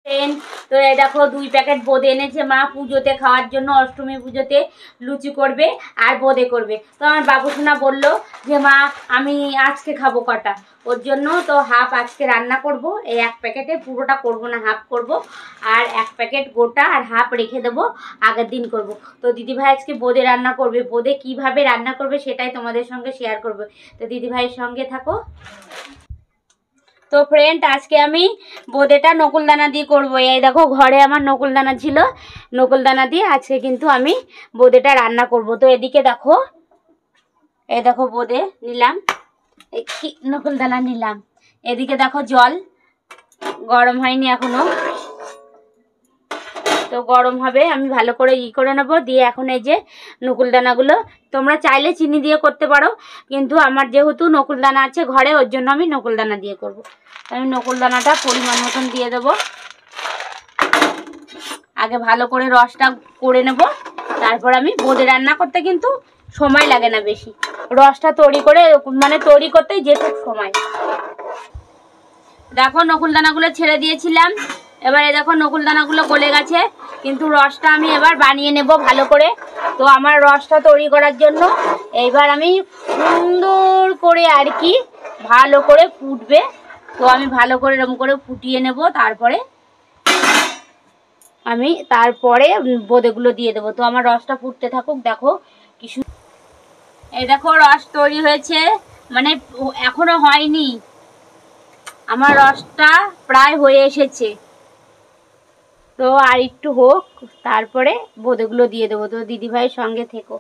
Friend, তো এই দেখো 2 প্যাকেট বোঁদে এনেছে মা পুজোতে খাওয়ার জন্য। অষ্টমী পুজোতে লুচি করবে আর বোঁদে করবে। তো আমার বাবুসোনা বললো যে মা আমি আজকে খাবো কটা, ওর জন্য তো হাফ আজকে রান্না করব। এই 1 প্যাকেটে, পুরোটা করব না, হাফ করব। আর 1 প্যাকেট গোটা আর হাফ রেখে দেবো, আগের দিন করব। তো দিদিভাই আজকে বোঁদে রান্না করবে। বোঁদে কিভাবে রান্না করবে সেটাই তোমাদের সঙ্গে শেয়ার করবে। তো দিদিভাইয়ের সঙ্গে থাকো। তো ফ্রেন্ড, আজকে আমি বোঁদেটা নকুলদানা দিয়ে করবো। এই দেখো ঘরে আমার নকুলদানা ছিল, নকুলদানা দিয়ে আজকে কিন্তু আমি বোঁদেটা রান্না করব। তো এদিকে দেখো, এই দেখো বোঁদে নিলাম, কি নকুলদানা নিলাম। এদিকে দেখো জল গরম হয়নি এখনো, তো গরম হবে, আমি ভালো করে করে নেবো। দিয়ে এখন এই যে নকুলদানাগুলো, তোমরা চাইলে চিনি দিয়ে করতে পারো, কিন্তু আমার যেহেতু নকুলদানা আছে ঘরে, ওর জন্য আমি নকুলদানা দিয়ে করব। আমি নকুলদানাটা পরিমাণ মতন দিয়ে দেবো। আগে ভালো করে রসটা করে নেব, তারপর আমি বোঁদে রান্না করতে কিন্তু সময় লাগে না বেশি। রসটা তৈরি করে মানে তৈরি করতেই যেটুক সময়। দেখো নকুলদানাগুলো ছেড়ে দিয়েছিলাম, এবারে দেখো নকুলদানাগুলো গলে গেছে, কিন্তু রসটা আমি এবার বানিয়ে নেব ভালো করে। তো আমার রসটা তৈরি করার জন্য এইবার আমি সুন্দর করে আর কি ভালো করে ফুটবে, তো আমি ভালো করে এরকম করে ফুটিয়ে নেব। তারপরে আমি বোঁদেগুলো দিয়ে দেবো। তো আমার রসটা ফুটতে থাকুক। দেখো কিছু, এই দেখো রস তৈরি হয়েছে, মানে এখনো হয়নি, আমার রসটা প্রায় হয়ে এসেছে। তো আর একটু হোক, তারপরে বোঁদেগুলো দিয়ে দেবো। তো দিদিভাইয়ের সঙ্গে থেকো।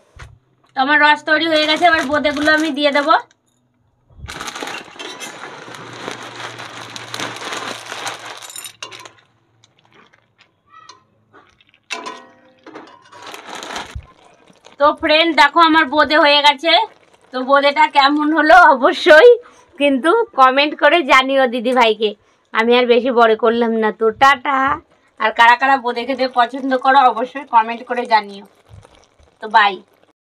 তো আমার রস তৈরি হয়ে গেছে, এবার বোঁদেগুলো আমি দিয়ে দেবো। তো ফ্রেন্ড দেখো আমার বোঁদে হয়ে গেছে। তো বোঁদেটা কেমন হলো অবশ্যই কিন্তু কমেন্ট করে জানিও দিদিভাইকে। আমি আর বেশি বড় করলাম না। তো টাটা। আর কারা কারা বোঁদে খেতে পছন্দ করো অবশ্যই কমেন্ট করে জানিও। তো বাই।